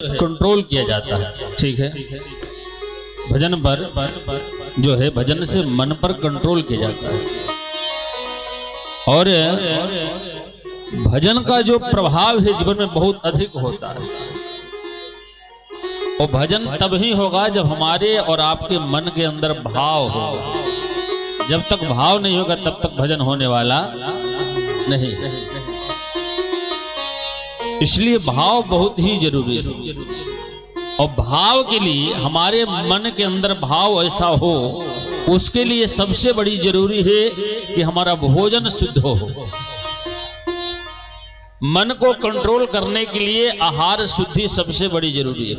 Control किया जाता है। ठीक है, भजन पर जो है भजन से मन पर कंट्रोल किया जाता है। और भजन का जो प्रभाव है जीवन में बहुत अधिक होता है। और भजन तब ही होगा जब हमारे और आपके मन के अंदर भाव हो। जब तक भाव नहीं होगा तब तक भजन होने वाला नहीं। इसलिए भाव बहुत ही जरूरी है। और भाव के लिए हमारे मन के अंदर भाव ऐसा हो, उसके लिए सबसे बड़ी जरूरी है कि हमारा भोजन शुद्ध हो। मन को कंट्रोल करने के लिए आहार शुद्धि सबसे बड़ी जरूरी है।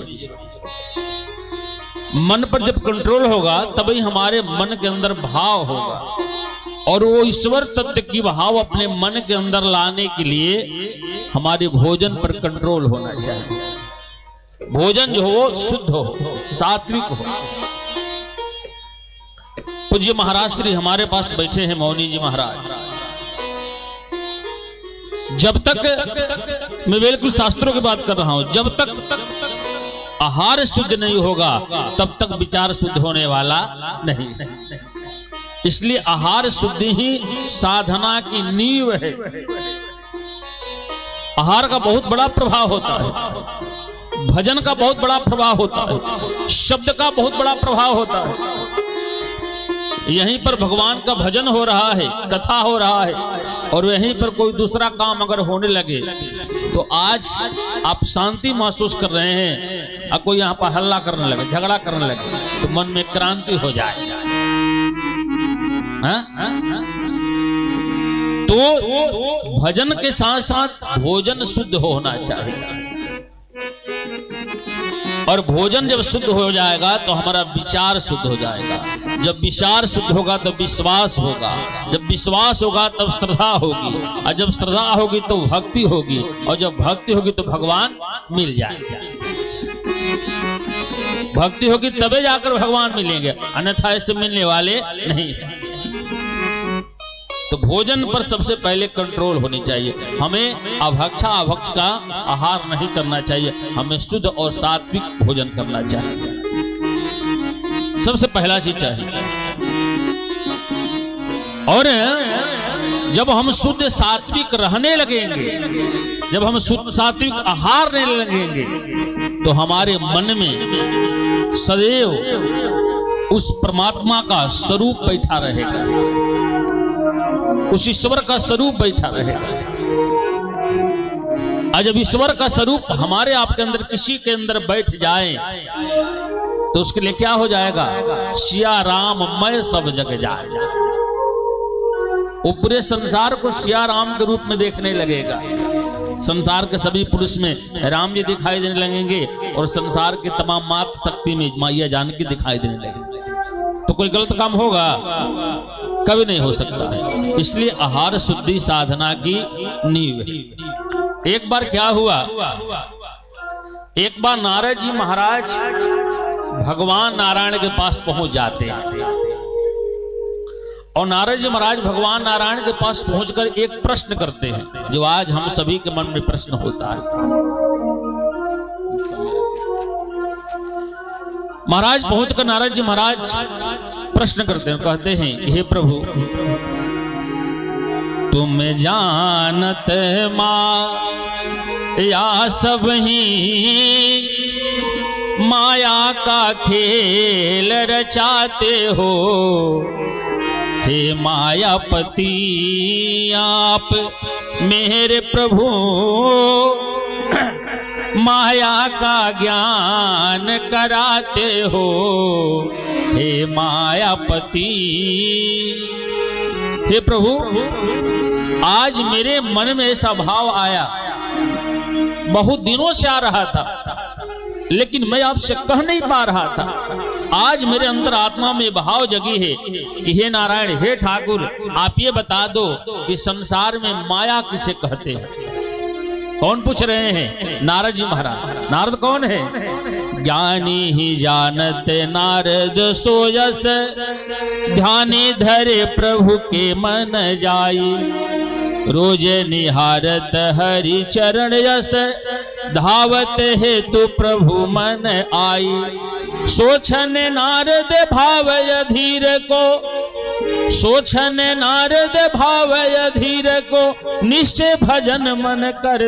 मन पर जब कंट्रोल होगा तभी हमारे मन के अंदर भाव होगा। और वो ईश्वर तत्व की भाव अपने मन के अंदर लाने के लिए हमारे भोजन पर कंट्रोल होना चाहिए। भोजन जो हो शुद्ध हो, सात्विक हो। पूज्य महाराज श्री हमारे पास बैठे हैं, मौनी जी महाराज। जब तक मैं बिल्कुल शास्त्रों की बात कर रहा हूं, जब तक आहार शुद्ध नहीं होगा तब तक विचार शुद्ध होने वाला नहीं। इसलिए आहार शुद्धि ही साधना की नींव है। आहार का बहुत बड़ा प्रभाव होता है, भजन का बहुत बड़ा प्रभाव होता है, शब्द का बहुत बड़ा प्रभाव होता है। यहीं पर भगवान का भजन हो रहा है, कथा हो रहा है, और यहीं पर कोई दूसरा काम अगर होने लगे तो आज आप शांति महसूस कर रहे हैं, और कोई यहाँ पर हल्ला करने लगे, झगड़ा करने लगे, तो मन में क्रांति हो जाए। तो भजन के साथ साथ भोजन शुद्ध होना चाहिए। और भोजन जब शुद्ध हो जाएगा तो हमारा विचार शुद्ध हो जाएगा। जब विचार शुद्ध होगा तो विश्वास होगा, जब विश्वास होगा तब श्रद्धा होगी, और जब श्रद्धा होगी तो भक्ति होगी, और जब भक्ति होगी तो भगवान मिल जाएगा। भक्ति होगी तबे जाकर भगवान मिलेंगे, अन्यथा ऐसे मिलने वाले नहीं। तो भोजन पर सबसे पहले कंट्रोल होनी चाहिए। हमें अभक्ष का आहार नहीं करना चाहिए, हमें शुद्ध और सात्विक भोजन करना चाहिए। सबसे पहला चीज चाहिए। और जब हम शुद्ध सात्विक रहने लगेंगे, जब हम शुद्ध सात्विक आहार लेने लगेंगे, तो हमारे मन में सदैव उस परमात्मा का स्वरूप बैठा रहेगा, उस ईश्वर का स्वरूप बैठा रहेगा। और जब ईश्वर का स्वरूप हमारे आपके अंदर किसी के अंदर बैठ जाए तो उसके लिए क्या हो जाएगा? सिया राम मैं सब जग जाए। वो पूरे संसार को सिया राम के रूप में देखने लगेगा। संसार के सभी पुरुष में राम जी दिखाई देने लगेंगे, और संसार के तमाम मात्र शक्ति में मैया जानकी दिखाई देने लगेंगे। तो कोई गलत काम होगा? कभी नहीं हो सकता है। इसलिए आहार शुद्धि साधना की नींव है। एक बार क्या हुआ, एक बार नारद जी महाराज भगवान नारायण के पास पहुंच जाते हैं। और नारद जी महाराज भगवान नारायण के पास पहुंचकर एक प्रश्न करते हैं, जो आज हम सभी के मन में प्रश्न होता है। महाराज पहुंचकर नारद जी महाराज प्रश्न करते हैं, कहते हैं, हे प्रभु, तुम जानत माया सब ही माया का खेल रचाते हो। हे मायापति आप मेरे प्रभु माया का ज्ञान कराते हो। हे मायापति, हे प्रभु, आज मेरे मन में ऐसा भाव आया, बहुत दिनों से आ रहा था, लेकिन मैं आपसे कह नहीं पा रहा था। आज मेरे अंदर आत्मा में भाव जगी है कि हे नारायण, हे ठाकुर, आप ये बता दो कि संसार में माया किसे कहते हैं? कौन पूछ रहे हैं? नारद जी महाराज। नारद कौन है? ज्ञानी ही जानत नारद सोयस, ध्याने धरे प्रभु के मन जाई। रोज निहारत हरि चरण यस, धावत हेतु प्रभु मन आई। सोचन नारद भावय धीर को, सोचन नारद भावय धीर को, निश्चय भजन मन कर